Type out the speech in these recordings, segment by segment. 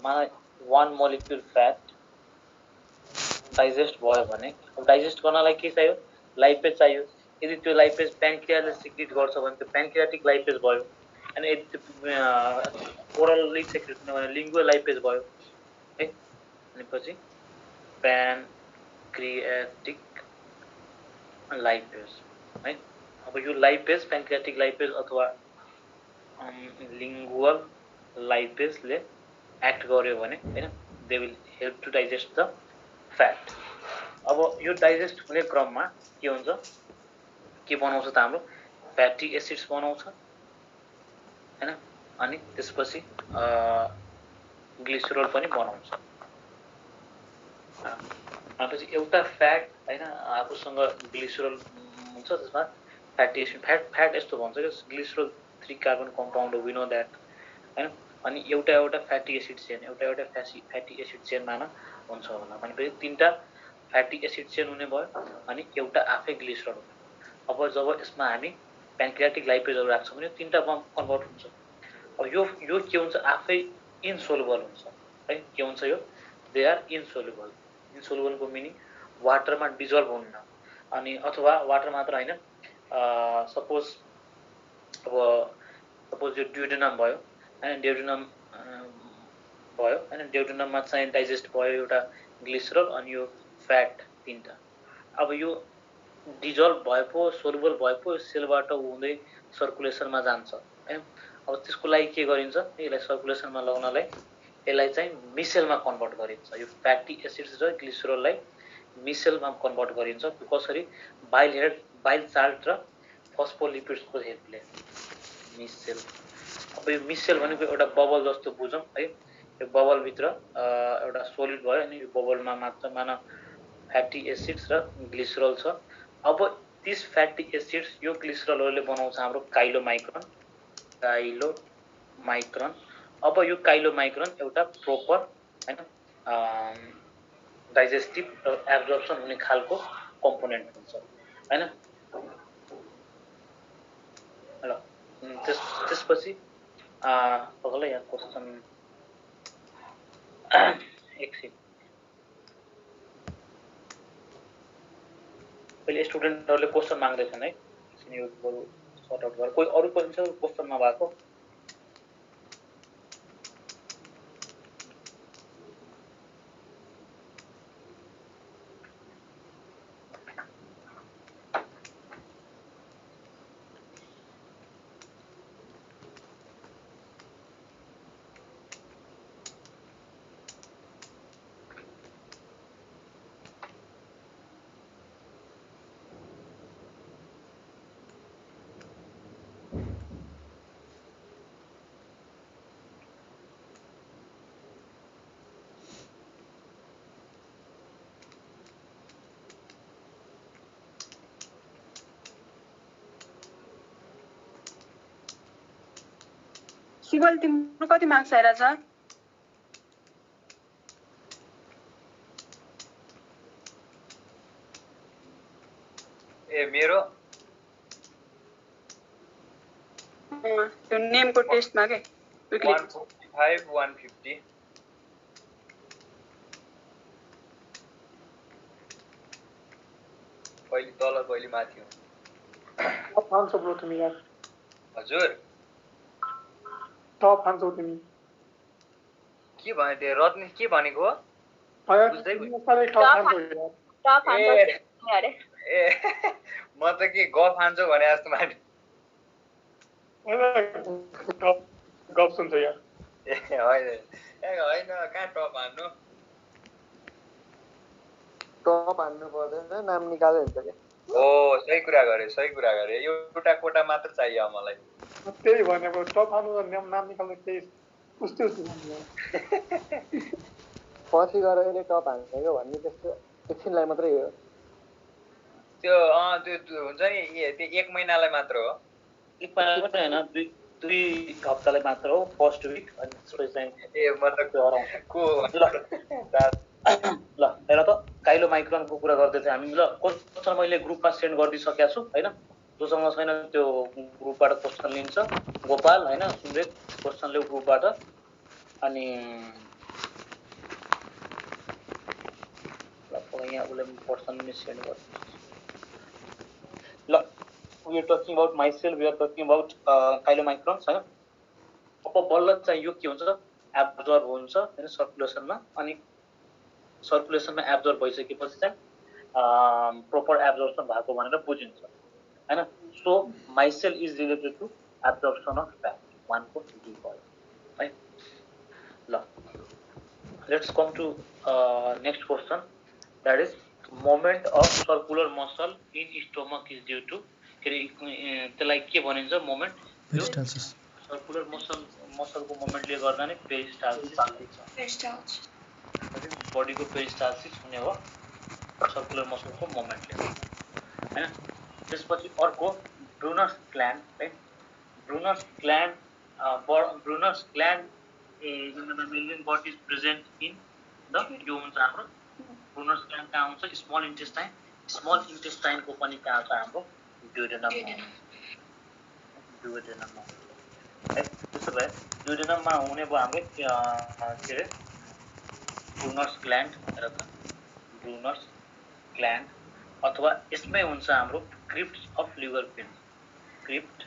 माना 1 molecule fat digest भयो भने अब डाइजेस्ट गर्नलाई के चाहियो लाइपेज चाहियो यदि त्यो लाइपेज प्यान्क्रियाजले सिक्रिट गर्छ भने त्यो प्यान्क्रियाटिक लाइपेज भयो अनि यदि ओरली सिक्रिट हुने भने लिङ्गुअल लाइपेज भयो है भनेपछि प्यान्क्रियाटिक लाइपेज है अब यो लाइपेज प्यान्क्रियाटिक लाइपेज अथवा लिङ्गुअल लाइपेजले एक्ट गर्यो भने हैन they will help to digest the fat अब यो डाइजेस्ट हुने क्रममा के हुन्छ के बनाउँछ त हाम्रो फ्याटी एसिड्स बनाउँछ हैन अनि त्यसपछि ग्लिसरल पनि बनाउँछ त्यसपछि एउटा फ्याट हैन आफूसँग ग्लिसरल हुन्छ त्यसमा फ्याटी एसिड फ्याट यस्तो भन्छ कि glycerol 3 carbon compound we know that हैन अनि एउटा फ्याटी एसिड चेन एउटा फ्याटी एसिड चेन माना हुन्छ होला भनेपछि तीनटा फ्याटी एसिड चेन हुने भयो अनि एउटा आफै ग्लिसरल हुने अब जब यसमा हामी प्यान्क्रियाटिक लाइपेजहरु राख्छौं भने तीनटा कन्भर्ट हुन्छ अब यो के हुन्छ आफै इनसोलुबल हुन्छ है के हुन्छ यो दे आर इनसोलुबल को मिनिङ वाटरमा डिजल्भ हुन्न अनि अथवा वाटर मात्र हैन सपोज यो ड्युडेनम भयो हैन ड्युडेनम भयो हैन ड्युडेनममा चाहिँ डाइजेस्ट भयो एउटा ग्लिसरल अनि यो फ्याट तीनटा अब यो डिजल्भ भएपो सोलुबल भएपो सेलबाट हुँदै सर्कुलेसनमा जान्छ हैन अब त्यसको लागि के गरिन्छ यसलाई सर्कुलेसनमा लगाउनलाई यसलाई चाहिँ मिसेलमा कन्भर्ट गरिन्छ यो फ्याटी एसिड्स र ग्लिसरललाई मिसेलमा कन्भर्ट गरिन्छ कसरी बाइल साल्ट र फस्फोलिपिड्सको हेल्पले मिसेल अब यो मिसेल भनेको एउटा बबल जस्तो बुझौं है यो बबल भित्र एउटा सोलिड भयो अनि यो बबलमा मात्र माना फ्याटी एसिड्स र ग्लिसरल छ अब दिस फ्याटी एसिड्स यो ग्लिसरलहरुले बनाउँछ हाम्रो काइलोमाइक्रोन अब यो काइलोमाइक्रोन एउटा प्रोपर हैन डाइजेस्टिभ एब्जर्प्सन हुने खालको कम्पोनेन्ट हुन्छ हैन ल त्यसपछि तपाईलाई यहाँ क्वेशन एकछिन पहिले स्टुडेन्टहरुले क्वेशन माग्दैछन् है एकछिन यो सर्ट आउट गर कोही अरु पनि छ क्वेशन नभएको शिवल तिम्रो कति मार्क्स आइरा छ ए मेरो त्यो नेमको टेस्टमा के 145 150 पहिले तल पहिले माथि हो पाउँछ ब्रो तिमी यार हजुर टप हान्छौ तिमी के भने त्यो रत्न के भनेको हो बुझ्दै बुझ्दै टप हान्छौ अरे ए म त के गफ हान्छौ भने जस्तो माने गफ सुन्छ यार ए हैन कहाँ टप हान्नु पर्दैन नाम निकाल्यो हुन्छ के ओ सही कुरा गरे एउटा कोटा मात्र चाहियो मलाई त्यही भनेको टप हान्नु नाम निकाल्नु त्यही उस्तै पछि गएर अहिले टप हान्नेको भन्ने त्यस्तो एकछिनलाई मात्रै हो त्यो हुन्छ नि त्यो 1 महिनालाई मात्र हो एक महिना पनि हैन दुई हप्तालाई मात्र हो फर्स्ट विक अनि त्यसपछि चाहिँ ए मतलब हराउँछ को ल हेर त काइलोमाइक्रोनको कुरा गर्दै थियौ हामी ल क्वेशन मैले ग्रुपमा सेन्ड गरिदिसकेको छु हैन जोसँग छैन त्यो ग्रुपबाट क्वेशन लिन्छ गोपाल हैन सुन्दर क्वेशन ल्याउ ग्रुपबाट अनि यहाँ उसले पर्सन नि सेन्ड गर्छ ल we are talking about myself, we are talking about chylomicrons हैन अब बल्ल चाहिँ यो के हुन्छ एब्जर्ब हुन्छ हैन सर्कुलेसनमा अनि सर्कुलेसनमा एब्जर्ब भइसकेपछि चाहिँ प्रोपर एब्जर्प्सन भएको भनेर बुझिन्छ हैन so micelle is related to absorption of fat 1 को डी भयो है ल let's come to next question that is movement of circular muscle in stomach is due to त्यसलाई के भनिन्छ मोमेन्ट पेरिस्टाल्सिस सर्कुलर मसलको मोमेन्टले गर्दा नै पेरिस्टाल्सिस बडीको पेरिस्टाल्सिस हुने हो सर्कुलर मसलको मोमेन्टले हैन त्यसपछि अर्को ब्रुनस ग्ल्यान्ड है ब्रुनस gland in the mammalian body is present in the यो हुन्छ हाम्रो ब्रुनस ग्ल्यान्ड कहाँ हुन्छ स्मल इन्टेस्टाइन को पनि कहाँ छ हाम्रो ड्युडेनममा है त्यसो भए ड्युडेनममा हुने भयो हाम्रो के रे ब्रुनस ग्ल्यान्ड र त ब्रुनस ग्ल्यान्ड अथवा यसमै हुन्छ हाम्रो crypt of liver pin crypt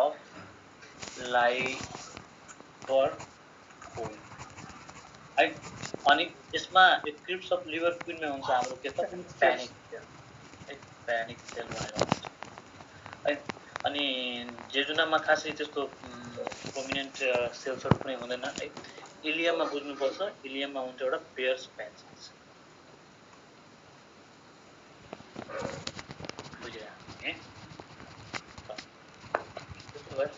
of liver pin है अनि यसमा यो क्रिप्ट्स अफ लिभर पिनमै हुन्छ हाम्रो के त प्यानिक सेल भनेर हुन्छ है अनि जेजुनामा खासै त्यस्तो प्रोमिनेन्ट सेल्सहरु पनि हुँदैन है इलियममा बुझ्नुपर्छ इलियममा हुन्छ एउटा पेयर्स प्याचेस बुझ्या है त्यसो भए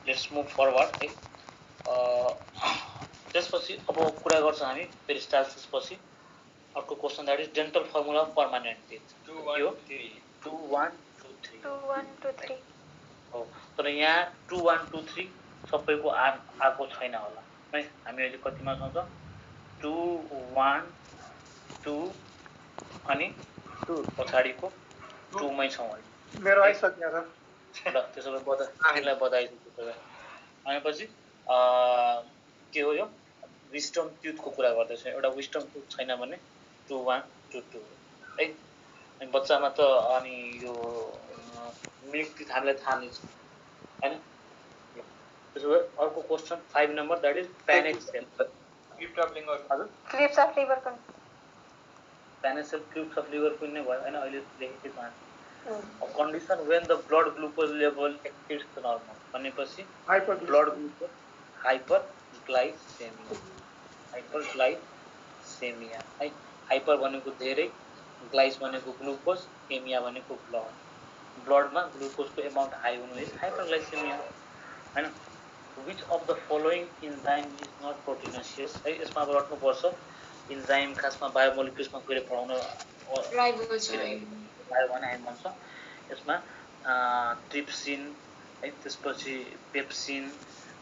लेट्स मुभ फरवर्ड है त्यसपछि अब कुरा गर्छौं हामी पेरिस्टाल्सिस पछि अर्को question that is dental formula of permanent teeth 2 1 2 3 हो तर यहाँ 2 1 2 3 सबैको आको छैन होला है हामी अहिले कतिमा छौं त 2 1 2 अनि 2 पछाडीको 2 मै छौं अहिले मेरो आइसक्यो र ल त्यसो भए हामीलाई बधाई त्यसो भए अनि पछि के हो यो विस्डम ट्युथको कुरा गर्दैछ एउटा विस्डम ट्युथ छैन भने 2 1 2 2 है अनि बच्चामा त अनि यो मिल्क टिथ हामीलाई थाहा नै छ हैन त्यसो भए अर्को question 5 number that is Paneth cell crypt of liver हजुर क्रिप्स अफ लिभर पिन Paneth cell crypt of liver पिन नै भयो हैन अहिले लेखेको छ a condition when the blood glucose level exceeds the normal भनेपछि blood glucose hyperglycemia है हाइपर भनेको धेरै ग्लाइस भनेको ग्लुकोज एमिया भनेको ब्लडमा ग्लुकोजको अमाउन्ट हाई हुनु इज हाइपरग्लाइसेमिया हैन which of the following enzyme is not proteinaceous है यसमा अब रट्नु पर्छ इन्जाइम खासमा बायोमोलिक्युल्समा गएर पढाउन राइबोज भन्छ यसमा ट्रिप्सिन है त्यसपछि पेप्सिन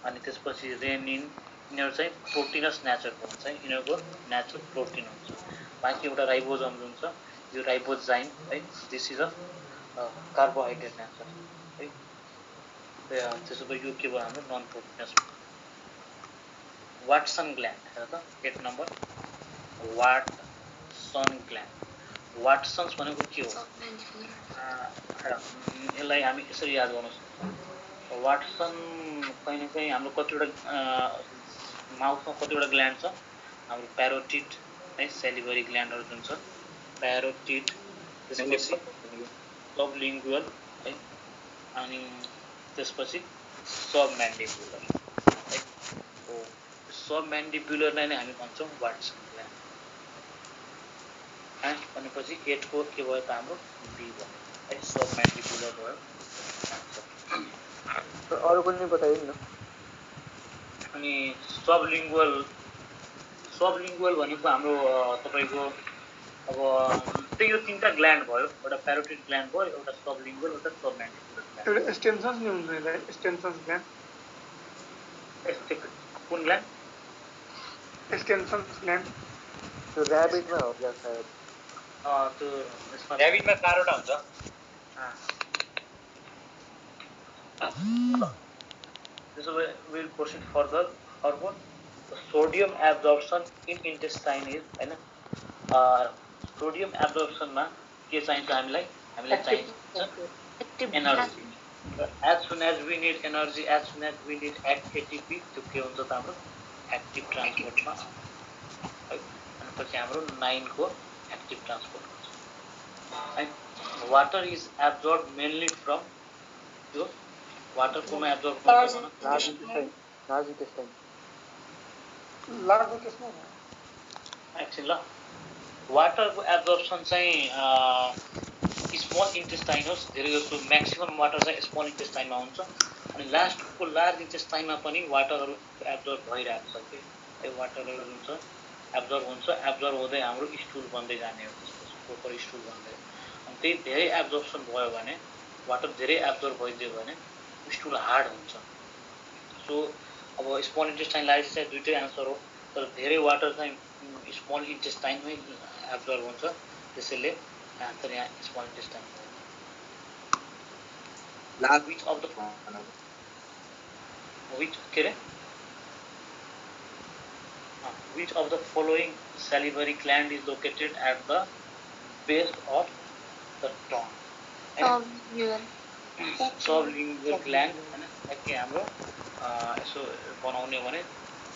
अनि त्यसपछि रेनिन यिनीहरु चाहिँ प्रोटिनस नेचरको हुन्छ है यिनीहरुको नेचुरल प्रोटिन हुन्छ बाँकी एउटा राइबोसोम हुन्छ यो राइबोजाइम है this is a carbohydrate nature है त्यसो भए यो के भयो हाम्रो नन प्रोटिनस वाटसन ग्ल्यान्ड हेर त 8 नम्बर वाटसन ग्ल्यान्ड वाटसन्स भनेको के हो यसलाई हामी यसरी याद गर्न सक्छौं वाटसन कहीं न कहीं हाम्रो कतिवटा माउथमा कतिवटा ग्ल्यान्ड छ हाम्रो प्यारोटिड है सेलिभरी ग्ल्यान्डहरु जुन छ प्यारोटिड त्यसपछि सबलिङ्गुअल है अनि त्यसपछि सबम्यान्डिबुलर है हो सबम्यान्डिबुलरलाई नै हामी भन्छौं वाटसन ग्ल्यान्ड है भनेपछि 8 को के भयो त हाम्रो बी भयो है सबम्यान्डिबुलर भयो तो अरु पनि बताइदिनु न अनि सबलिङ्गुअल भनेको हाम्रो तपाईको अब त्यही यो तीनटा ग्ल्यान्ड भयो एउटा प्यारोटिड ग्ल्यान्ड भयो एउटा सबलिङ्गुअल एउटा सबम्यान्डिबुलर ग्ल्यान्ड एउटा एक्सटेन्सन्स नि हुन्छ नि एक्सटेन्सन्स ग्ल्यान्ड कुन ग्ल्यान्ड एक्सटेन्सन्स ग्ल्यान्ड त्यो र्याबिटमा हो क्या सायद त्यो यसमा र्याबिटमा चारवटा हुन्छ। 8 8 त्यसो भए विल प्रोसिड फर्दर। अर्को sodium absorption in intestine is हैन सोडियम एब्जर्प्सनमा के चाहिन्छ हामीलाई चाहिन्छ energy. as soon as we need energy, as soon as we need ATP, त्यो के हुन्छ त हाम्रो एक्टिभ ट्रान्सपोर्टमा है। अनि पछि हाम्रो 9 को एक्टिभ ट्रान्सपोर्ट हुन्छ। And water is absorb mainly from त्यो वाटर कोमा एब्जर्ब हुन्छ भन लार्ज इन्टेस्टाइन लार्ज त्यसमा एकछिन ल वाटरको एब्जर्प्सन चाहिँ स्मल इन्टेस्टाइन होस् धेरै जस्तो म्याक्सिमम वाटर चाहिँ स्मल इन्टेस्टाइनमा हुन्छ अनि लास्टको लार्ज इन्टेस्टाइनमा पनि वाटरहरू एब्जर्ब भइरहेको छ कि है वाटरहरू हुन्छ एब्जर्ब हुँदै हाम्रो स्टुल बन्दै जाने हो त्यसपछि प्रोपर स्टुल बन्दै अनि त्यही धेरै एब्जर्प्सन भयो भने वाटर धेरै एब्जर्ब भइदियो भने स्टुल हार्ड हुन्छ। सो अब स्मल इन्टेस्टाइन लागि चाहिँ दुईटै आन्सर हो तर धेरै वाटर चाहिँ स्मल इन्टेस्टाइनमै एब्जर्ब हुन्छ त्यसैले आन्सर यहाँ स्मल इन्टेस्टाइन हो। which of the following salivary gland is located at the base of the tongue? Sublingual gland हैन के हाम्रो यसो बनाउने भने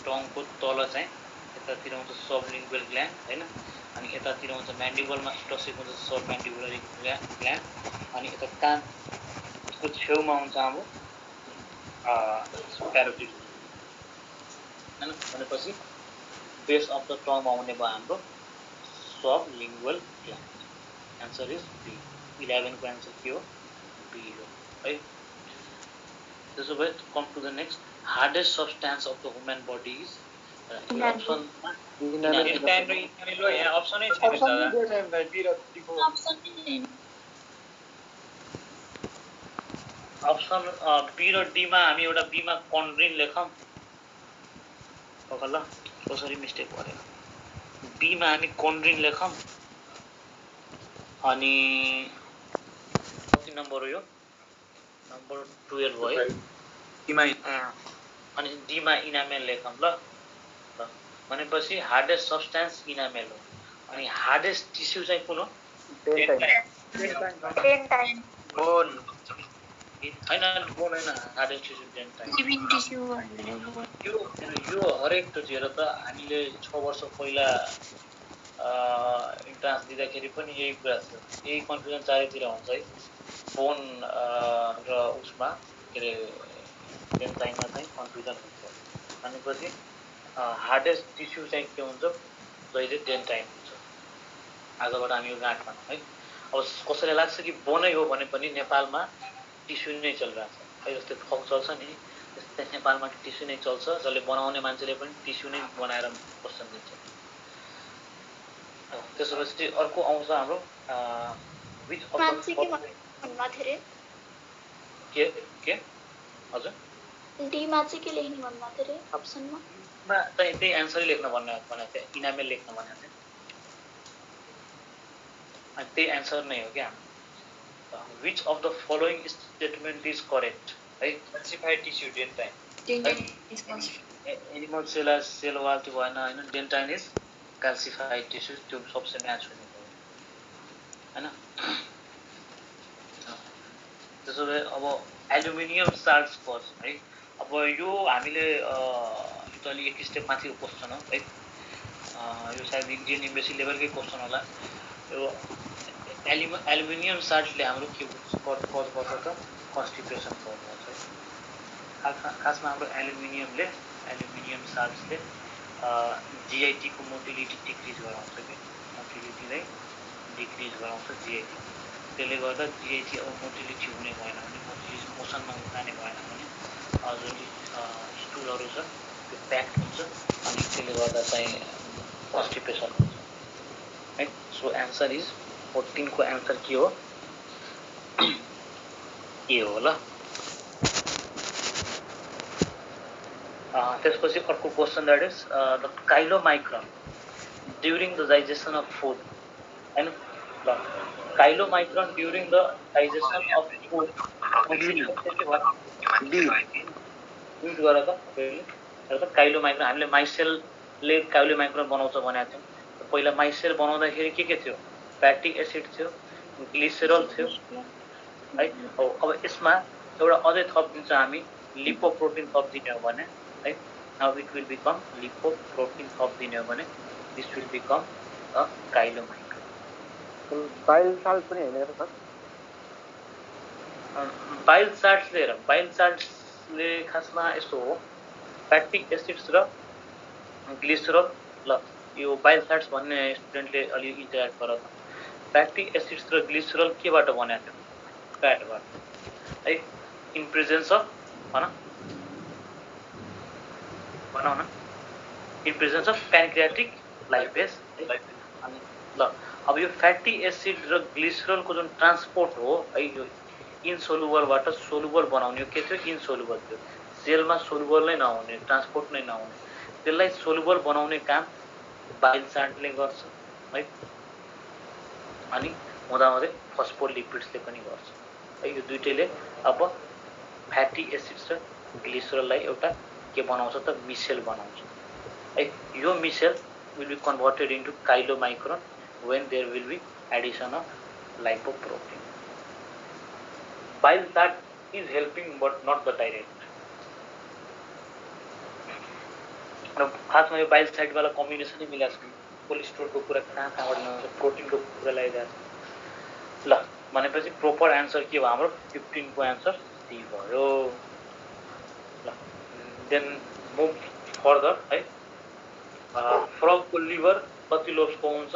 टङको तल चाहिँ यतातिर हुन्छ सबलिङ्गुअल ग्ल्यान्ड हैन अनि यतातिर हुन्छ म्यान्डिबलमा टसेको हुन्छ सबम्यान्डिबुलरी ग्ल्यान्ड अनि यता कानको छेउमा हुन्छ हाम्रो प्यारोटिड हैन भनेपछि बेस अफ द टङमा आउने भयो हाम्रो sublingual gland. Answer is B. 11 को आन्सर के हो बी हो है। त्यसो भए come to the next hardest substance of the human body is option अप्सनै छैन दादा। अप्सन बी र डी मा हामी एउटा बी मा कन्ड्रिन लेखौँ ल कसरी मिस्टेक भयो बी मा हामी कन्ड्रिन लेखौँ अनि कति नम्बर हो यो नम्बर 12 भयो अनि डी मा इनामेल लेखौँ ल भनेपछि हार्डेस्ट सब्सटेन्स इनामेल हो अनि हार्डेस्ट टिस्यु चाहिँ कुन हो बोन हैन बोन हैन हार्डेस्ट टिस्यु डेन्टाइन यो हरेक हेर त हामीले 6 वर्ष पहिला इन्ट्रान्स दिँदाखेरि पनि यही कुरा थियो यही कन्फ्युजन चारैतिर हुन्छ है बोन र उसमा के अरे डेन्टाइनमा चाहिँ कन्फ्युजन हुन्छ भनेपछि हार्डेस्ट टिस्यु चाहिँ के हुन्छ जहिले डेन्टाइन हुन्छ आजबाट हामी यो गाँठमा है। अब कसैलाई लाग्छ कि बोनै हो भने पनि नेपालमा टिस्यु नै चलिरहेको छ है जस्तै फक चल्छ नि त्यस्तै नेपालमा टिस्यु नै चल्छ जसले बनाउने मान्छेले पनि टिस्यु नै बनाएर क्वेसन दिन्छ। त्यसपछि अर्को आउँछ हाम्रो विच अफ के हजुर डीमा चाहिँ के लेख्नु भन्नु थियो रे अप्सनमा चाहिँ त्यही एन्सरै लेख्न भनेको थियो इनामेल लेख्न भनेको थियो अनि त्यही एन्सर नै हो क्या which of the following statement is correct है classified tissue dentine animal cell wall त्यो भएन होइन डेन्टाइन इज क्याल्सिफाइड टिस्यु त्यो सबसे म्याच हुने भयो होइन। त्यसो भए अब एल्युमिनियम साल्ट स्पर्स है अब यो हामीले त अलि एक स्टेप माथिको क्वेसन हो है यो सायद इन्डियन एम्बेसी लेभलकै क्वेसन होला यो एल्युमिनियम साल्टले हाम्रो के कज गर्छ त कन्स्टिपेसन कज गर्छ है खासमा हाम्रो एल्युमिनियम साल्ट्सले जिआइटीको मोटिलिटी डिक्रिज गराउँछ कि मोटिलिटीलाई डिक्रिज गराउँछ जिआइटी त्यसले गर्दा जिआइटी अब मोटिलिटी हुने भएन भने मोटिलिटी मोसनमा जाने भएन भने जुन स्टुलहरू छ त्यो प्याक्ड हुन्छ अनि त्यसले गर्दा चाहिँ कन्स्टिपेसन हुन्छ है। सो एन्सर इज 14 को एन्सर के हो ए हो ल। त्यसपछि अर्को question that is the chylomicron during the digestion of food हैन ल chylomicron during the digestion of food mute गर त हेर त काइलोमाइक्रोन हामीले माइसेलले काइलोमाइक्रोन बनाउँछ भनेको थियौँ। पहिला माइसेल बनाउँदाखेरि के थियो? फ्याटी एसिड थियो, ग्लिसरल थियो है। अब यसमा एउटा अझै थप दिन्छ हामी, लिपोप्रोटिन थप दिने हो भने है, नाउ इट विल बिकम लिपोप्रोटिन थप दिने हो भने this will become a chylomicron. Bile salt पनि होइन र सर? बाइल चार्ट्सले खासमा यस्तो हो, फ्याटी एसिड्स र ग्लिसरल। ल यो बाइल चार्ट्स भन्ने स्टुडेन्टले अलि इन्टरेक्ट गर त। फ्याटी एसिड्स र ग्लिसरल केबाट बनेको थियो? फ्याटबाट है, इन प्रेजेन्स अफ भनौँ न इन प्रेजेन्स अफ प्यानक्रियाटिक लाइपेज। अनि ल अब यो फ्याटी एसिड र ग्लिसरलको जुन ट्रान्सपोर्ट हो है, यो इनसोलुबलबाट सोलुबल बनाउने के थियो? इनसोलुबल थियो। सेलमा सोलुबल नै नहुने, ट्रान्सपोर्ट नै नहुने, त्यसलाई सोलुबल बनाउने काम बाइल चार्टले गर्छ है। अनि हुँदाहुँदै फस्फोलिपिड्सले पनि गर्छ है। यो दुईटैले अब फ्याटी एसिड्स र ग्लिसरललाई एउटा के बनाउँछ त? मिसेल बनाउँछ है। यो micelle will be converted into chylomicron when there will be addition of lipoprotein. Bile salt is helping but not the direct. खासमा यो बाइल साइड वाला कम्बिनेसन नै मिलाएको छ। कोलेस्ट्रोलको कुरा कहाँबाट ल्याउँछ, प्रोटिनको कुरा लगाइरहेको छ। ल भनेपछि प्रोपर एन्सर के भयो हाम्रो? 15 को एन्सर सी भयो। ल देन मुभ फर्दर है। फ्रगको लिभर कति लोब्सको हुन्छ?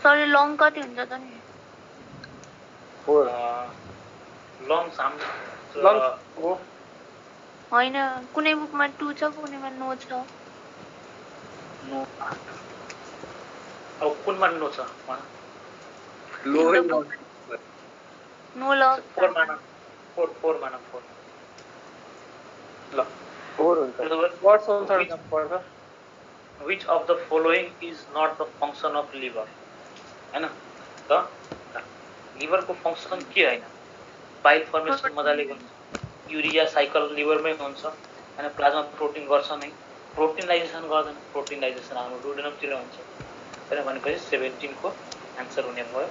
सरी लङ कति हुन्छ त नि? लङ हो होइन, कुनै बुकमा 2 छ, कुनैमा नो छ। अब कुनमा नो छ? लो नो ल 4 मानम 4 मानम 4। ल 4 हुन्छ। वर्ड्स अनुसार काम पर्छ। which of the following is not the function of liver? हैन त लिभरको फंक्सन के हैन? बाइल फर्मेसन मजाले गर्छ, युरिया साइकल लिभरमै हुन्छ हैन, प्लाज्मा प्रोटिन गर्छ नै, प्रोटिनाइजेसन गर्दैन, प्रोटिनाइजेसन हाम्रो डुडेनमतिर हुन्छ हैन। भनेपछि 17 को आन्सर हुने भयो,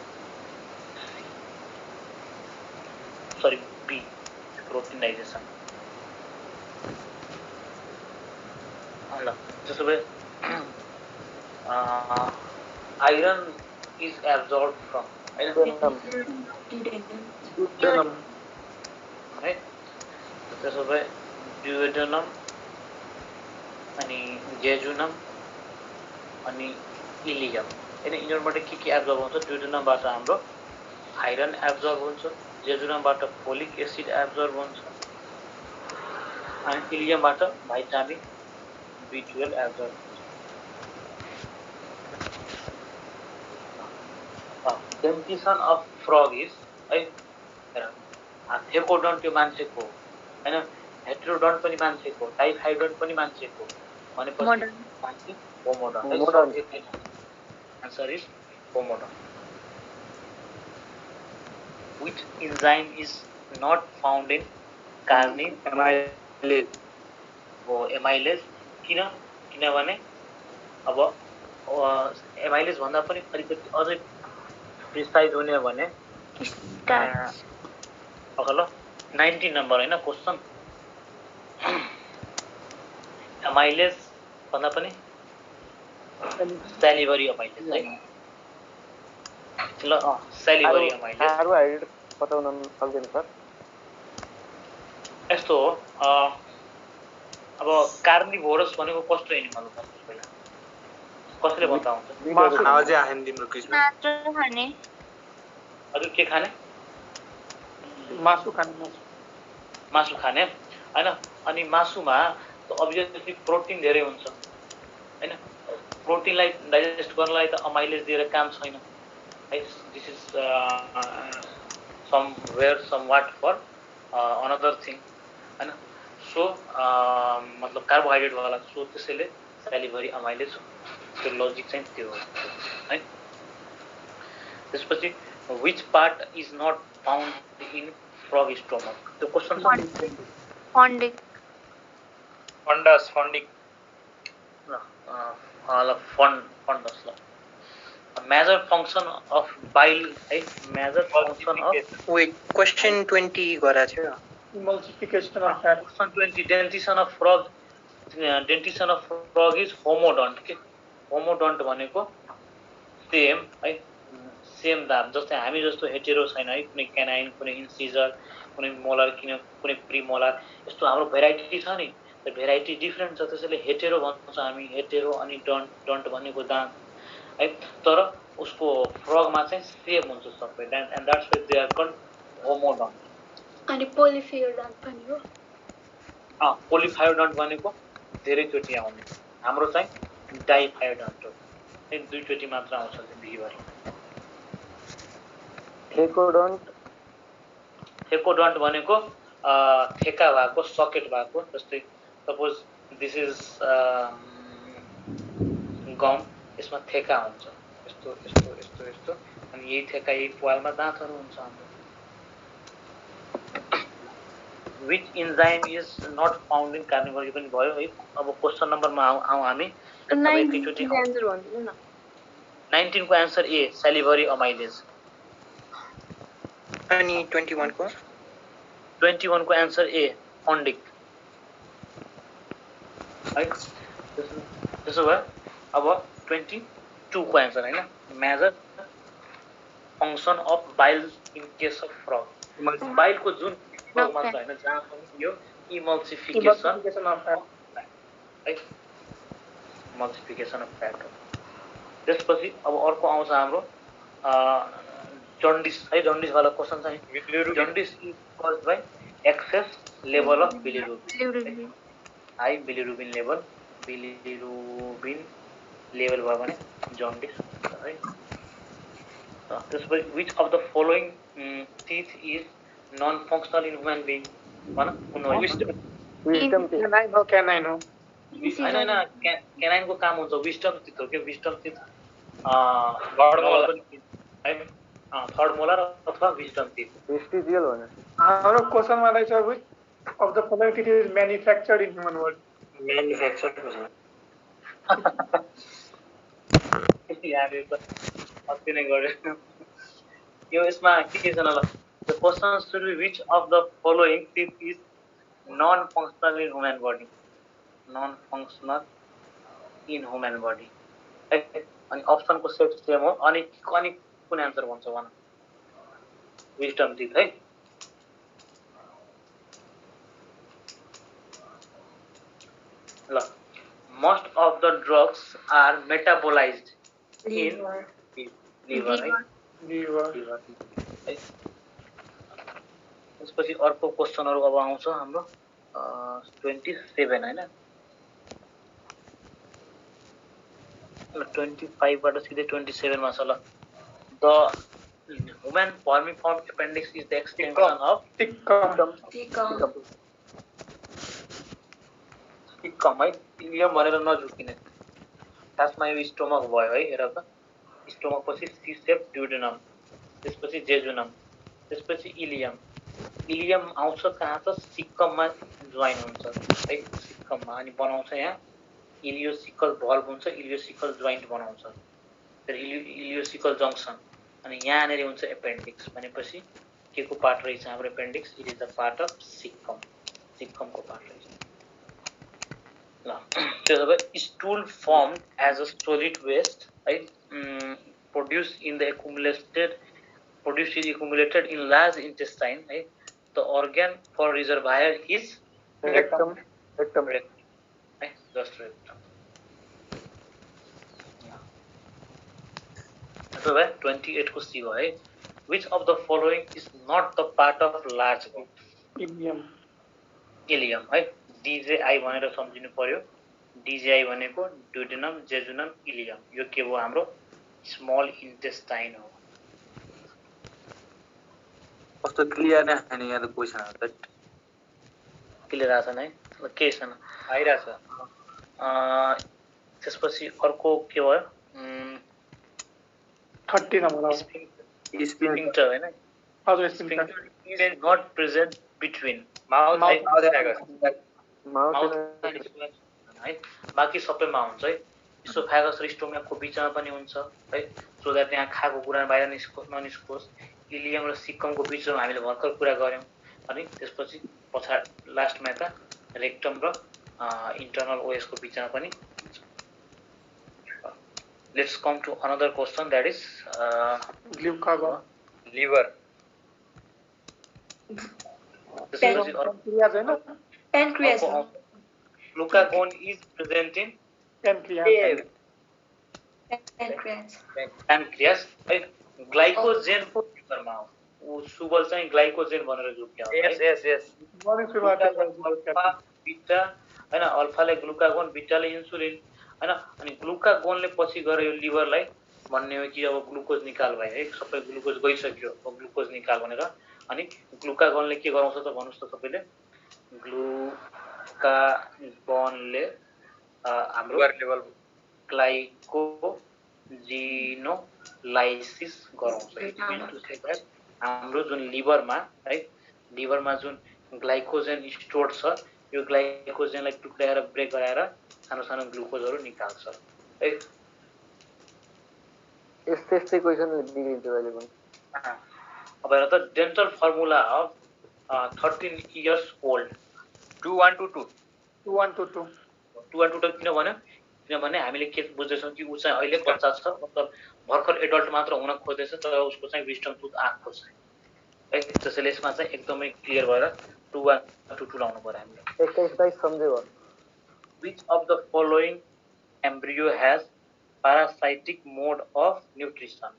सरी बी, प्रोटिनाइजेसन। ल त्यसो भए आइरन इज एब्जॉर्ब फ्रम है, त्यसो भए ड्युओडेनम अनि जेजुनम अनि इलियम हैन, यिनीहरुबाट के एब्जर्ब हुन्छ? ड्युओडेनमबाट हाम्रो आइरन एब्जर्ब हुन्छ, जेजुनमबाट फोलिक एसिड एब्जर्ब हुन्छ अनि इलियमबाट भिटामिन B12 एब्जर्ब हुन्छ। डेन्टिसन अफ फ्रग इज है, थेकोडन त्यो मान्छेको हैन, हेटेरोडन पनि मान्छेको, डाइहाइड्रन पनि मान्छेको, भनेपछि मान्छे homodont. Answer is homodont. Which enzyme is not found in carnivore? Amylase. किनभने अब एमाइलेज भन्दा पनि अलिकति अझै प्रिसाइज हुने भने ल 19 नम्बर हैन क्वेशन, एमाइलेज भन्दा पनि सेलिभरी एमाइलेज है। ल सेलिभरी एमाइलेज कार्बोहाइड्रेट बताउन सक्दैन सर? यस्तो हो, अब कार्निभोरस भनेको कस्तो एनिमल हो पहिला कसले बताउँछ? मासु आवाजै आएन तिम्रो क्विजमा। मात्र खाने। हजुर के खाने? मासु खाने। मासु खाने हैन। अनि मासुमा त अभियसली प्रोटिन धेरै हुन्छ हैन, प्रोटिनलाई डाइजेस्ट गर्नलाई त अमाइलेज दिएर काम छैन है। This is somewhere somewhat for another thing हैन। सो मतलब कार्बोहाइड्रेट वाला, सो त्यसैले सेलिभरी अमाइलेज त्यो लजिक चाहिँ त्यो हो है। त्यसपछि which part is not found in frog stomach? The question Fondic. Fundus fundic fundus. A major function of bile, right? Major function of Wait, question 20 गरा थियो. Emulsification of fat. question 20. Dentition of frog. Dentition of frog is homodont. Okay? Homodont भनेको same है same दाम जस्तै हामी जस्तो hetero छैन है कुनै क्यानाइन कुनै इन्सिजर कुनै मोलर कुनै प्रिमोलर यस्तो हाम्रो भेराइटी छ नि त्यो भेराइटी डिफरेन्ट छ त्यसैले हेटेरो भन्छ हामी हेटेरो अनि डन्ट भनेको दाम है तर उसको फ्रगमा चाहिँ सेम हुन्छ सबै and that's why they are called homodont अनि पोलिफियोडन्ट पनि हो पोलिफायोडन्ट भनेको धेरैचोटि आउने हाम्रो चाहिँ डाइफायोडन्ट हो दुईचोटि मात्र आउँछ जिन्दगीभरि थेकोडन्ट भनेको थेका भएको सकेट भएको जस्तै सपोज दिस इज गम यसमा थेका हुन्छ यस्तो यस्तो यस्तो यस्तो अनि यही थेका यही प्वालमा दाँतहरू हुन्छ हाम्रो which enzyme is not found in carnivore यो पनि भयो है अब क्वेशन नम्बरमा आउँ हामी 19 को आन्सर ए salivary amylase अनि 21 को 21 को आन्सर ए फन्डिक है त्यसो भए अब 22 को आन्सर हैन major function of bile in case of frog bile को जुन फ्रगमा छ हैन जहाँ पनि यो इमल्सिफिकेसन अफ फ्याट है इमल्सिफिकेसन अफ फ्याट त्यसपछि अब अर्को आउँछ हाम्रो जन्डिस है जन्डिस वाला क्वेशन चाहिँ jaundice is caused by excess level of bilirubin high bilirubin level भयो भने जन्डिस है त्यसपछि which of the following teeth is non functional in human being भन कुन हो Wisdom teeth. Canine हो. हैन क्यानाइन को काम हुन्छ विस्डम टिथ हो के विस्डम टिथ थर्ड मोलर अथवा विस्डम टिथ Vestigial हो न. हाम्रो क्वेशनमा रहेछ which of the following teeth is manufactured in human world? Manufacture हुन्छ यार यो त अति नै गर्यो यो यसमा के छ ल the question should be which of the following teeth is non functional in human body non functional in human body अनि अप्सन को सेट सेम हो अनि कुन आन्सर भन्छ भन विस्डम टिथ है ल most of the drugs are metabolized in liver है Liver. त्यसपछि अर्को क्वेशनहरु अब आउँछ हाम्रो 27 हैन 25 बाट सिधै 27 मा छ ल the human vermiform appendix is the extension of टिक्कम है इलियम भनेर नझुकिने खासमा यो स्टोमक भयो है हेर त स्टोमक पछि सी सेप ड्युडेनम त्यसपछि जेजुनम त्यसपछि इलियम आउँछ कहाँ त सिक्कममा जोइन हुन्छ है सिक्कममा अनि बनाउँछ यहाँ इलियोसिकल भल्भ हुन्छ इलियोसिकल जोइन्ट बनाउँछ फेरि इलियोसिकल जंक्सन अनि यहाँ नेरि हुन्छ एपेन्डिक्स भनेपछि के को पार्ट रहेछ हाम्रो appendix it is the part of सिक्कमको पार्ट रहेछ ल त्यसो भए stool formed as a solid waste right produced is accumulated in large intestine right the organ for reservoir is Rectum. right just rectum so 28 को C हो है which of the following is not the part of large bone ileum है DJI भनेर सम्झिनु पर्यो DJI भनेको ड्युडेनम jejunum ilium यो के हो हाम्रो स्मल इन्टेस्टाइन हो कस्तो क्लियर नै छैन यहाँ त क्वेशन त क्लियर आछ नै के छैन आइराछ त्यसपछि अर्को के भयो 30 नम्बर स्फिन्क्टर हैन हजुर स्फिन्क्टर is not present between mouth Mouth. Mouth है बाँकी सबैमा हुन्छ है इसोफेगस र स्टोमकको बिचमा पनि हुन्छ है सो द्याट त्यहाँ खाएको कुरा बाहिर ननिस्कोस् इलियम र सिक्कमको बिचमा हामीले भर्खर कुरा गऱ्यौँ अनि त्यसपछि लास्टमा यता रेक्टम र इन्टर्नल ओएसको बिचमा पनि let's come to another question that is Glucagon. Liver Pancreas हैन? Pancreas. Glucagon is present in Pancreas. Pancreas. Pancreas है ग्लाइकोजेन को लिभरमा हो ऊ सुबल चाहिँ ग्लाइकोजेन भनेर group yes yes yes One is remarkable. Beta हैन अल्फाले ग्लुकागोन बीटाले इन्सुलिन हैन अनि ग्लुकागोनले पछि गएर यो लिभरलाई भन्ने हो कि अब ग्लुकोज निकाल भयो है सबै ग्लुकोज गइसक्यो अब ग्लुकोज निकाल भनेर अनि ग्लुकागोनले के गराउँछ त भन्नुस् त सबैले ग्लुकागोनले हाम्रो सुगर लेभल ग्लाइकोजिनोलाइसिस गराउँछ हाम्रो जुन लिभरमा जुन ग्लाइकोजेन स्टोर छ यो ग्लाइकोजेनलाई टुक्राएर ब्रेक गराएर सानो सानो ग्लुकोजहरू निकाल्छ है त्यस्तै क्वेसन बिग्रिन्छ अहिले पनि अब हेर त dental formula of 13 years old 2122 2122. 2122 किन भन्यो किनभने हामीले के बुझ्दैछौँ कि ऊ चाहिँ अहिले बच्चा छ मतलब भर्खर एडल्ट मात्र हुन खोज्दैछ तर उसको चाहिँ विस्डम टुथ आएको छ है त्यसैले यसमा चाहिँ एकदमै क्लियर भएर 2122 लाउनु पर्यो हामीले 21-22 सम्झ्यो भयो which of the following embryo has parasitic mode of nutrition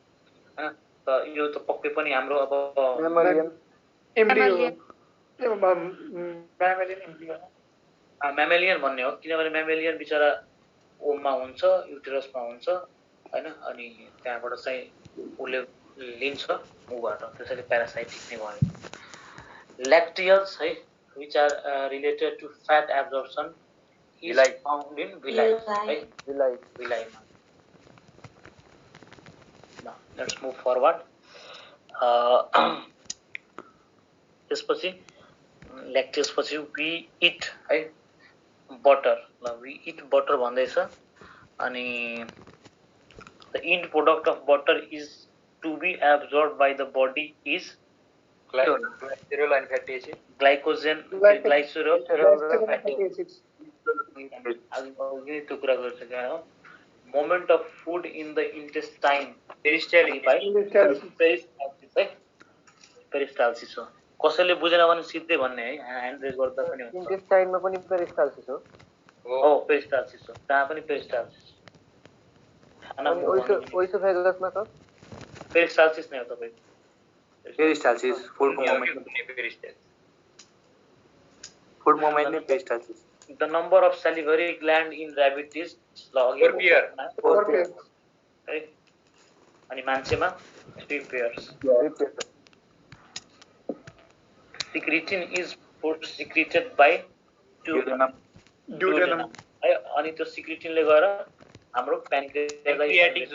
त यो त पक्कै पनि हाम्रो अब मेमोरियन Embryo. Mammalian embryo. म्यामेलियन भन्ने हो किनभने म्यामेलियन बिचरा ओममा हुन्छ युटेरसमा हुन्छ हैन अनि त्यहाँबाट चाहिँ उसले लिन्छ ऊबाट त्यसैले प्यारासाइटिक नै भयो ल्याक्टियल्स है which are related to fat absorption is found in villi है villi-मा Now let's move forward त्यसपछि ल्याक्टियस पछि we eat है बटर ल we eat बटर भन्दैछ अनि the end product of butter is to be absorbed by the body is glycerol and fatty acid glycogen glycerol Fatty acids. अघि त्यो कुरा गरिसकेका हो moment of food in the intestine peristalsis peristalsis है peristalsis हो कसैले बुझेन भने सिधै भन्ने है ह्यान्ड रेज गर्दा पनि हुन्छ इन्टेस्टाइनमा पनि पेरिस्टाल्सिस हो हो पेरिस्टाल्सिस हो त्यहाँ पनि पेरिस्टाल्सिस अनि ओइसोफेगसमा सर पेरिस्टाल्सिस नै हो तपाईको पेरिस्टाल्सिस फुड मोमेन्ट नै peristalsis the number of salivary gland in rabbit is Four pair. है अनि मान्छेमा 3 pairs secretin is secreted by Duodenum. है अनि त्यो secretinले गएर हाम्रो प्यानक्रियाटिक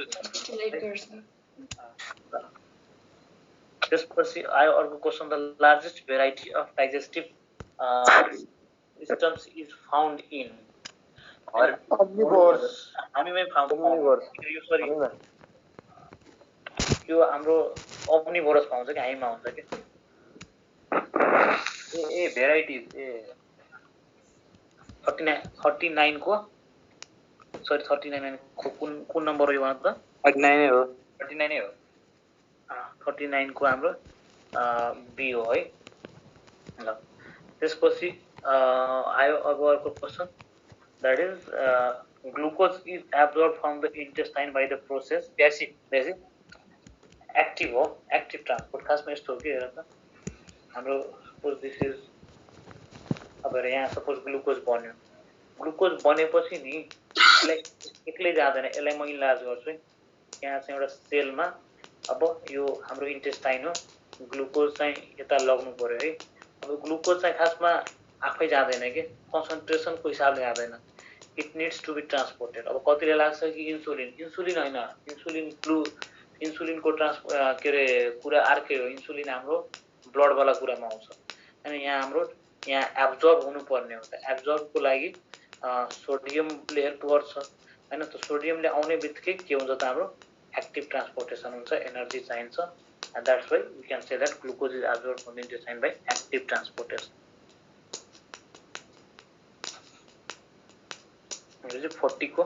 त्यसपछि आयो अर्को question the largest variety of digestive systems is found in Omnivores. हामीमै यो हाम्रो ओम्निभोरस पाउँछ कि हामीमा हुन्छ कि ए भेराइटिज ए 39 को सरी 39 को कुन नम्बर हो यो भन त 39 नै हो 39 नै हो 39 को हाम्रो बी हो है ल त्यसपछि आयो अब अर्को question that is glucose is absorbed from the intestine by the process basic active transport खासमा यस्तो हो कि हेर त हाम्रो सपोज दिस इज अब यहाँ सपोज ग्लुकोज बनेपछि नि यसलाई एक्लै जाँदैन यसलाई म इन्लार्ज गर्छु है यहाँ चाहिँ एउटा सेलमा अब यो हाम्रो इन्टेस्टाइन हो ग्लुकोज चाहिँ यता लग्नु पर्यो है अब ग्लुकोज चाहिँ खासमा आफै जाँदैन के कन्सन्ट्रेसनको हिसाबले जाँदैन it needs to be transported अब कतिले लाग्छ कि इन्सुलिन होइन इन्सुलिनको के अरे कुरा अर्कै हो इन्सुलिन हाम्रो ब्लडवाला कुरामा आउँछ हैन। यहाँ हाम्रो यहाँ एब्जर्ब हुनुपर्ने हो त एब्जर्बको लागि सोडियमले हेल्प गर्छ हैन। त सोडियमले आउने बित्तिकै के हुन्छ त हाम्रो एक्टिभ ट्रान्सपोर्टेसन हुन्छ एनर्जी चाहिन्छ and that's why we can say that glucose is absorbed from the intestine by active transportation. This is 40 को A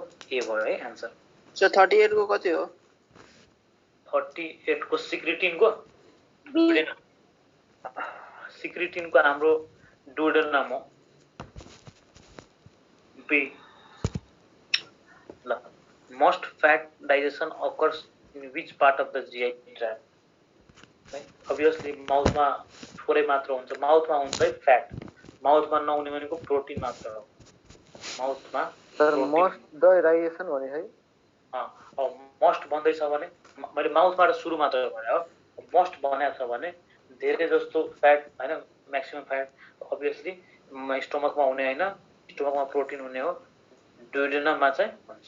भयो है आन्सर। सो 38 को कति हो? 38 को सिक्रिटिन को सिक्रिटिन को हाम्रो डुओडेनम हो बी। ल most fat digestion occurs in which part of the GI tract? Obviously माउथमा थोरै मात्र हुन्छ माउथमा हुन्छ है फ्याट माउथमा नहुने भनेको प्रोटिन मात्र हो माउथमा सर मोस्ट द डाइजेसन भने है मोस्ट भन्दैछ भने मैले माउथबाट सुरु मात्र भने हो मोस्ट भनेको छ भने धेरै जस्तो फ्याट हैन म्याक्सिमम फ्याट अभियसली स्टोमकमा हुने हैन स्टोमकमा प्रोटिन हुने हो डुओडेनममा चाहिँ हुन्छ।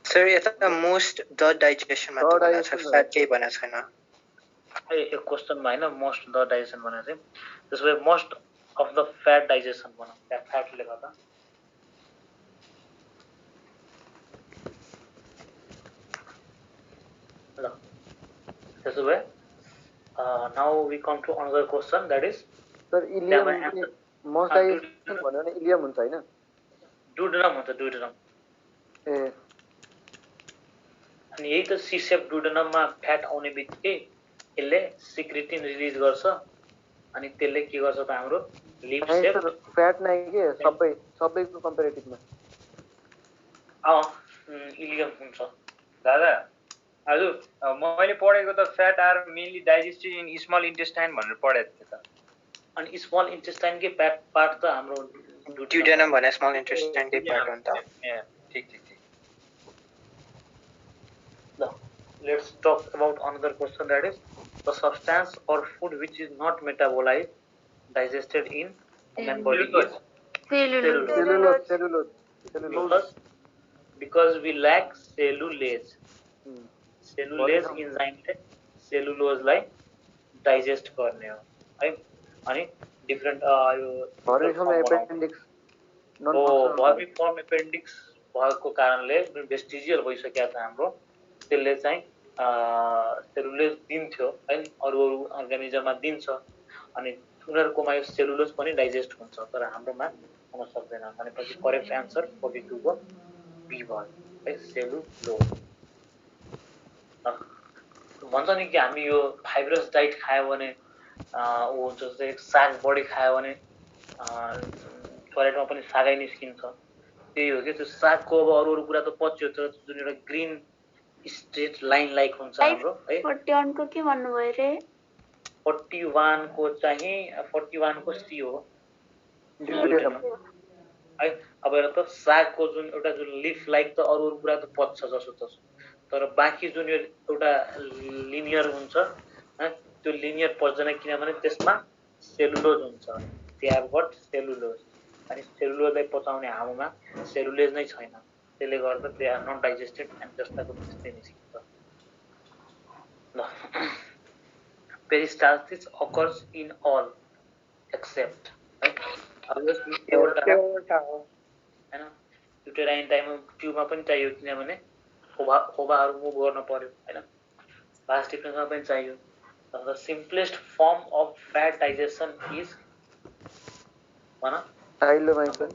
सर यता मोस्ट द डाइजेसन मा त भनेको छ फ्याट केही भनेको छैन। एक क्वेशनमा हैन मोस्ट द डाइजेसन भनेको चाहिँ त्यसो भए most of the fat digestion भनौँ त्यहाँ फ्याटले गर्दा ल त्यसो भए now we come to another question that is sir ileum most digestion भन्यो भने इलियम हुन्छ हैन डुओडेनम हुन्छ डुओडेनम ए अनि यही त सी सेप डुओडेनममा फ्याट आउने बित्तिकै यसले सिक्रिटिन रिलिज गर्छ अनि त्यसले के गर्छ त हाम्रो लिप सेप फ्याट नै के सबैको कम्पेरेटिभमा इलियम हुन्छ। दादा हजुर मैले पढेको त fat are mainly digested in small intestine भनेर पढेको थिएँ त। अनि स्मल इन्टेस्टाइन के पार्ट त हाम्रो डुओडेनम भने स्मल इन्टेस्टाइन कै पार्ट हो त। ठीक ठीक ठीक। ल let's talk about another question that is the substance or food which is not metabolized digested in human body is cellulose because we lack cellulase cellulase enzyme ले cellulose लाई digest गर्ने हो है। अनि डिफरेंट यो भर्मिफर्म एपेन्डिक्स भर्मिफर्म एपेन्डिक्स भएको कारणले vestigial भइसकेको छ हाम्रो त्यसले चाहिँ सेलुलोज दिन्थ्यो है अरु अर्गानिजममा दिन्छ अनि उनीहरुकोमा यो सेलुलोज पनि डाइजेस्ट हुन्छ तर हाम्रोमा हुन सक्दैन भनेपछि करेक्ट आन्सर 42 को बी भयो है सेलुलोज। भन्छ नि कि हामी यो फाइब्रस डाइट खायो भने ओ जस्तै साग बढी खायो भने टोयलेटमा पनि सागै निस्किन्छ त्यही हो कि त्यो सागको अब अरु कुरा त पच्यो तर जुन एउटा ग्रीन स्ट्रेट लाइन लाइक हुन्छ हाम्रो है 41 को के भन्नु भयो रे 41 को चाहिँ 41 को सी हो है। अब एउटा त सागको जुन एउटा जुन लिफ लाइक त अरु कुरा त पच्छ जसो तसो तर बाँकी जुन यो एउटा लिनियर हुन्छ त्यो लिनियर पच्दैन किनभने त्यसमा सेलुलोज हुन्छ दे हैव गट सेलुलोज अनि सेलुलोजलाई पचाउने हावामा सेलुलोज नै छैन त्यसले गर्दा they are not digested and जस्ताको त्यस्तै निस्किन्छ। ल peristalsis occurs in all except हैन युटेराइन टाइम ट्युबमा पनि चाहियो किनभने खोबाहरु मुभ गर्न पर्यो हैन भास डिफरेन्समा पनि चाहियो। The simplest form of fat digestion is chylomicron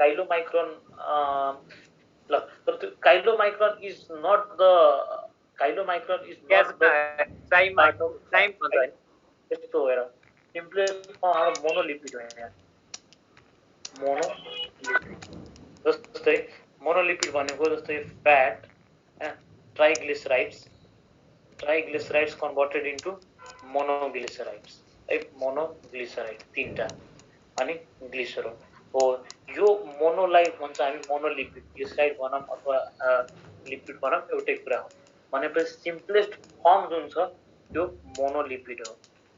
chylomicron but chylomicron is not the यस्तो हो हेर simplest form हाम्रो मोनोलिपिड हो यहाँ जस्तै मोनोलिपिड भनेको जस्तै fat triglycerides converted into monoglycerides है मोनोग्लिसराइड तीनटा अनि ग्लिसरोल हो यो मोनोलाई भन्छ हामी मोनोलिपिड ग्लिसराइड भनौं अथवा लिपिड भनौं एउटै कुरा हो भनेपछि सिम्पलेस्ट फर्म जुन छ त्यो मोनोलिपिड हो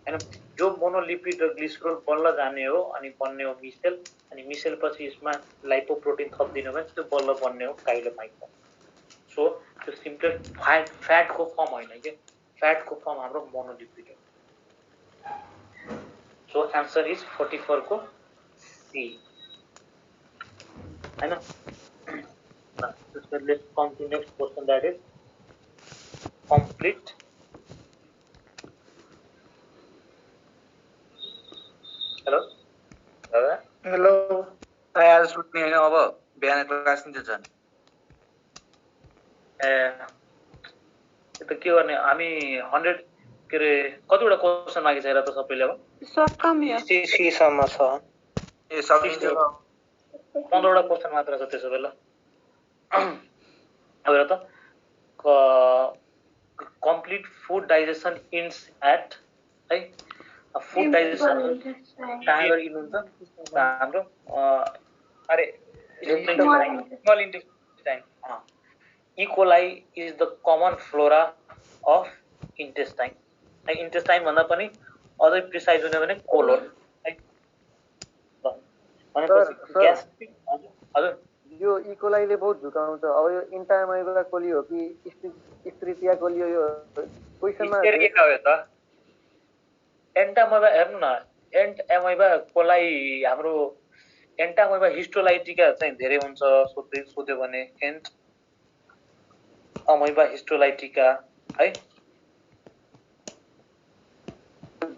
हैन। यो मोनोलिपिड र ग्लिसरोल बल्ल जाने हो अनि बन्ने हो मिसेल अनि मिसेल पछि यसमा लाइपोप्रोटिन थपिदिनु भने त्यो बल्ल बन्ने हो काइलोमाइक्रोन। सो त्यो सिम्पल फ्याट को फर्म हैन के फ्याट को फर्म हाम्रो मोनोलिपिड हो सो एन्सर इज 44 को सी हैन त्यसपछि let's come to next question that is complete hello दादा हेलो आज सुत्ने होइन अब बिहान क्लास नि छ ए त्यो के गर्ने हामी 100 के रे कतिवटा क्वेशन मागि छ र त सबैले अब सर्ट कम यो CC सम्म छ ए सकिन्छ 15वटा क्वेशन मात्र छ त्यसो बेला अब हेर त complete food digestion ends at है फुड डाइजेसन कहाँबाट इन्ड हुन्छ हाम्रो अरे small intestine E coli is the common flora of intestine intestine भन्दा पनि अझै प्रिसाइज हुने भने कोलोन है भनेपछि ग्यास्ट्रिक हजुर यो इकोलाइले बहुत झुकाउँछ अब यो इन्टामाइबा कोली हो कि स्त्रीतिया कोली हो यो क्वेसनमा के हो त एन्टामोइबा हेर्नु न एन्टामोइबा कोलाई हाम्रो एन्टामोइबा हिस्टोलाइटिका चाहिँ धेरै हुन्छ सोध्यो भने एन्टामोइबा हिस्टोलाइटिका है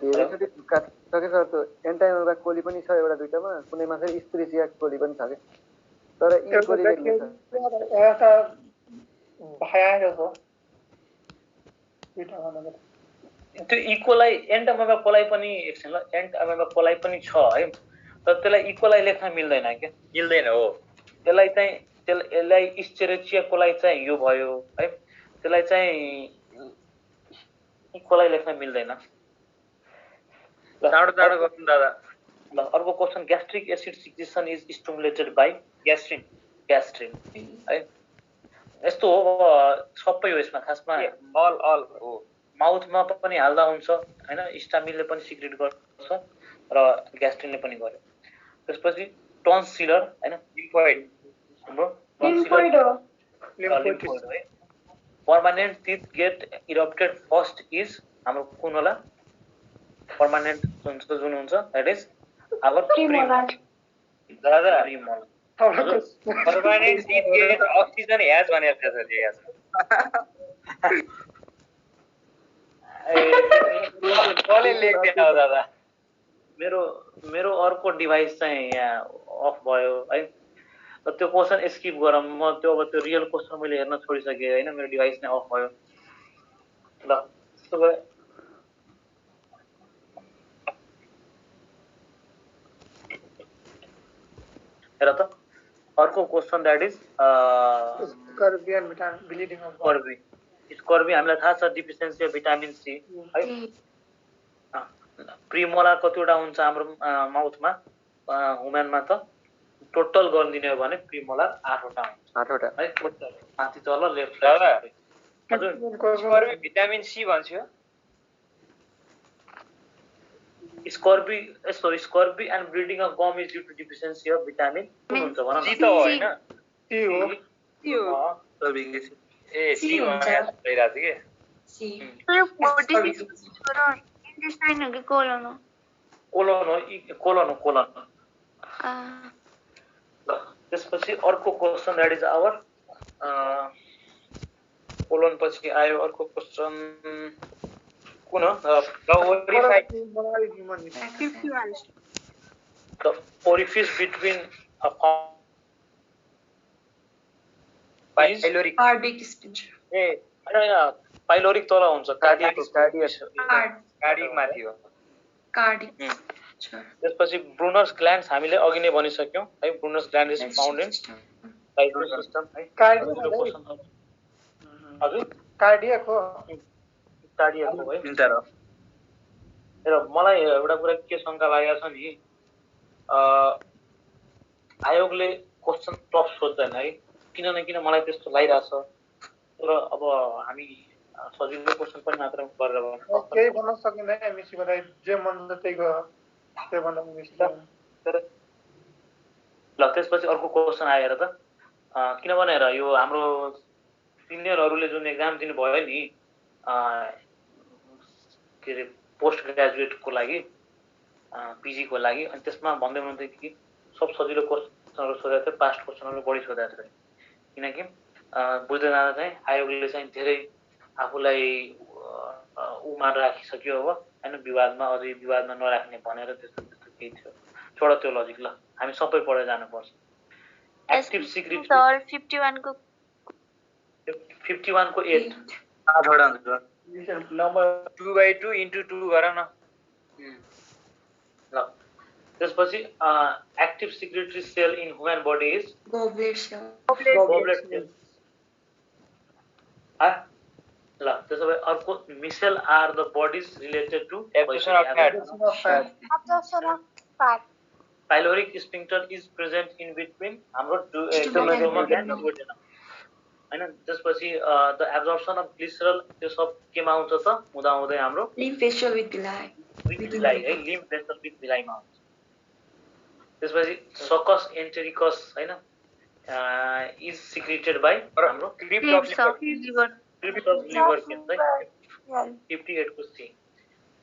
धेरैचोटि झुक्का छ कि सर त्यो एन्टामाइबा कोली पनि छ एउटा दुईटामा कुनैमा चाहिँ स्त्रीतिया कोली पनि छ कि तर यी कोलीले एउटा भयाएको छ दुईटा भन्दा त्यो इकोलाई एन्टामोइबा कोलाई पनि एकछिन ल एन्टामोइबा कोलाई पनि छ है तर त्यसलाई इकोलाई लेख्न मिल्दैन के मिल्दैन हो यसलाई इस्चेरेचिया कोलाई चाहिँ यो भयो है त्यसलाई चाहिँ इकोलाई लेख्न मिल्दैन चाँडो गर्नु दादा ल अर्को question gastric acid secretion is stimulated by gastrin है यस्तो हो सबै हो यसमा खासमा अल हो माउथमा पनि हाल्दा हुन्छ हैन स्टामिनले पनि सिक्रेट गर्छ र ग्यास्ट्रिनले पनि गर्यो त्यसपछि टन्सिलर हैन लिम्फोइड हाम्रो लिम्फोइड हो लिम्फोइड है permanent teeth get erupted first is हाम्रो कुन होला पर्मानेन्ट जुन हुन्छ दैट इज आवर प्रिमोलार दादा प्रिमोलर पर्मानेन्ट टिथ गेट अक्सिजन ह्याज भनेर छ सर यहाँ कसले लेख्दैन हो दादा मेरो अर्को डिभाइस चाहिँ यहाँ अफ भयो है त्यो क्वेसन स्किप गरौँ म त्यो अब त्यो रियल क्वेसन मैले हेर्न छोडिसकेँ होइन मेरो डिभाइस नै अफ भयो ल त्यसो भए हेर त अर्को question that is scurvy and vitamin bleeding of scurvy हामीलाई थाहा छ डिफिसियन्सी अफ भिटामिन सी है प्रिमोलार कतिवटा हुन्छ हाम्रो माउथमा ह्युमनमा त टोटल गरिदिने हो भने प्रिमोलार 8वटा हुन्छ है माथि तल लेफ्ट दादा हजुर स्कर्बी भिटामिन सी भन्छु scurvy and bleeding of gum is due to deficiency of vitamin हुन्छ भन न सी त हो हैन सी हो ए सी भनेर भइरहेको थियो इन्टेस्टाइन हो कि कोलोन हो कोलन ल त्यसपछि अर्को question that is our colon पछि आयो अर्को क्वेसन कुन हो the orifice between a pyloric cardiac sphincter हैन पाइलोरिक तल हुन्छ कार्डिक माथि हो कार्डिक त्यसपछि ब्रुनर्स ग्ल्यान्ड्स हामीले अघि नै भनिसक्यौं है Brunner's gland is found in thyroid system है हजुर कार्डियक हो है र मलाई एउटा कुरा के शंका लागेको छ नि आयोगले क्वेशन टफ सोध्दैन है किन मलाई त्यस्तो लागिरहेछ तर अब हामी सजिलो क्वेशन पनि मात्र गरेर केही भन्न सकिँदैन एमएससीबाट जे मन छ त्यही गर त्यो भन्दा बेसी तर ल त्यसपछि अर्को क्वेशन आएर त किन भनेर यो हाम्रो सिनियरहरूले जुन एक्जाम दिनु भयो नि के रे पोस्ट ग्रेजुएटको लागि पिजीको लागि। अनि त्यसमा भन्दै हुनुहुन्थ्यो कि सब सजिलो क्वेसनहरू सोधेको थियो, पास्ट क्वेसनहरू बढी सोधेको थियो। किनकि बुझ्दै जाँदा चाहिँ आयोगले चाहिँ धेरै आफूलाई उमा राखिसक्यो अब होइन, विवादमा अझै विवादमा नराख्ने भनेर त्यस्तो केही थियो। छोड त्यो लजिक, ल हामी सबै पढेर जानुपर्छ। एक्टिभ सिक्रेट 51 को 8 नम्बर 2/2 × 2 गर न। ल त्यसपछि active secretory cell in human body is goblet cell. goblet cell। ल त्यसो भए अर्को micelle are the bodies related to Absorption of fat. Absorption of fat. Pyloric sphincter is present in between हाम्रो Stomach and stomach and duodenum हैन। त्यसपछि the absorption of glycerol त्यो सब केमा आउँछ त हुँदा हुँदै हाम्रो Lymph vessel with villi. villi है, लिम्फ भेसल विथ भिलाइमा आउँछ। त्यसपछि सकस एन्टेरिकस हैन इज सिक्रेटेड बाइ हाम्रो Crypt of Crypts of liver. Crypt of liver answer 58 को C.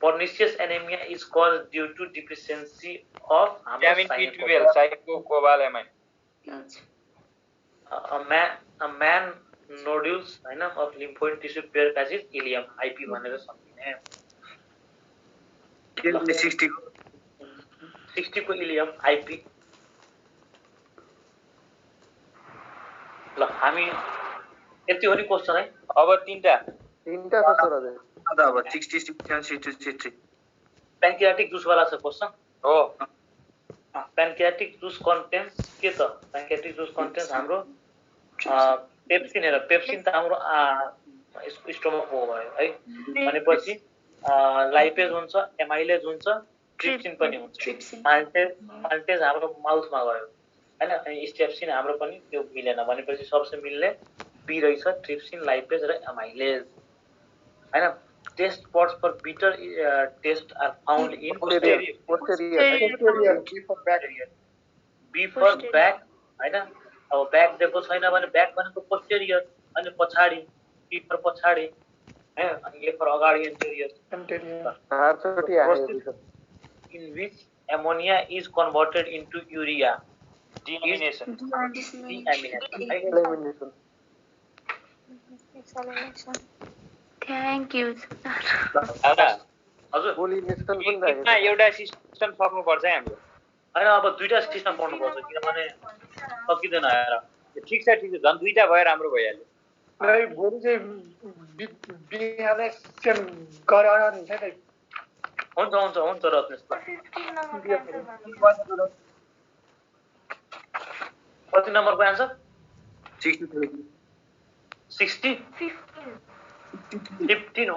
Pernicious anemia is caused due to deficiency of vitamin B12 cyclocobalamin. a man nodules हैन of lymphoid tissue pair as is ileum IP भनेर सम्झिने। 60 को ilium IP। ल हामी यति हो नि question है। अब तीनटा छ सर हजुर। अब 60 पैंक्रियाटिक जुस वाला छ क्वेशन हो। पैंक्रियाटिक जुस कन्टेन्स के त? पैंक्रियाटिक जुस कन्टेन्स हाम्रो पेप्सिन हेर, पेप्सिन त हाम्रो स्टोमक हो भयो है। भनेपछि लाइपेज हुन्छ, एमाइलेज हुन्छ, ट्रिप्सिन पनि हुन्छ। माल्टेज हाम्रो माउथमा गयो हैन, अनि स्टेप्सिन हाम्रो पनि त्यो मिलेन। भनेपछि सबसे मिल्ने बी रहेछ, ट्रिप्सिन, लाइपेज र एमाइलेज हैन। Taste buds for bitter taste are found in B for back हैन। अब ब्याक दिएको छैन भने ब्याक भनेको पोस्टेरियर, अनि पछाडी बी फर पछाडी हैन, अनि ए फर अगाडि interior. In which ammonia is converted into urea Deamination. Thank you. हजुर पोलिनेसन पनि एकमा एउटा सिस्टम सक्नु पर्छ है हाम्रो। हैन अब दुईटा सिस्टम पढ्नु पर्छ किनभने सकिदैन हेर। ठीक छ झन् दुईटा भए राम्रो भइहाल्यो। मलाई भोलि चाहिँ बिहानै सेन्ड गरेर हुन्छ नि। हुन्छ रत्नेश। कति नम्बरको आन्सर? 63 60 15 15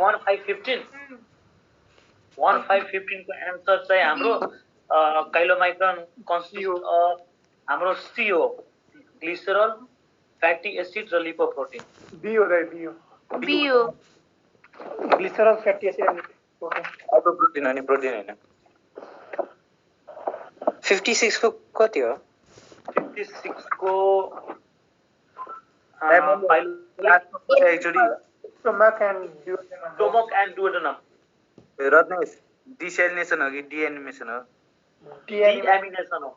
15 को आन्सर चाहिँ हाम्रो काइलोमाइक्रन कन्स्टिट्युट अफ हाम्रो CO ग्लिसरल, फ्याटी एसिड र लिपोप्रोटिन। बियो ग्लिसरल, फ्याटी एसिड अनि प्रोटिन अनि प्रोटिन हैन। 56 को कति हो? 56 को actually stomach and duodenum. Ratnesh desalination हो कि डिएनिमेसन हो? डिएमिनेसन हो।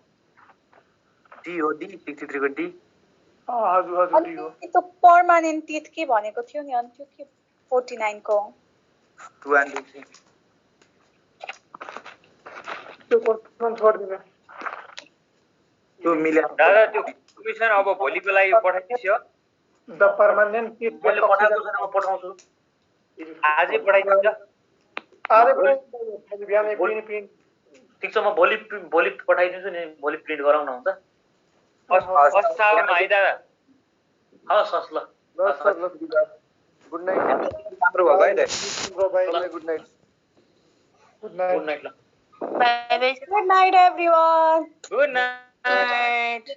डी हो, डी 63 को डी। हजुर डी हो। त्यो पर्मानेन्ट टिथ के भनेको थियो नि अनि त्यो के 49 को 2 and 3 त्यो क्वेशन छोड्दिनु। त्यो मिले दादा त्यो क्वेशन अब भोलिको लागि पठाइदियो। द पर्मानेन्ट टिथ मैले पठाएको छैन, म पठाउँछु। आजै पठाइदिन्छ। बिहानै प्रिन्ट ठिक छ, म भोलि पठाइदिन्छु नि। भोलि प्रिन्ट गराउन हुन्छ। फर्स्ट आवरमा है दादा। हस् ल। Good night. राम्रो भयो है त। Good night. गुड नाइट ल। Bye bye. Good night everyone. Good night.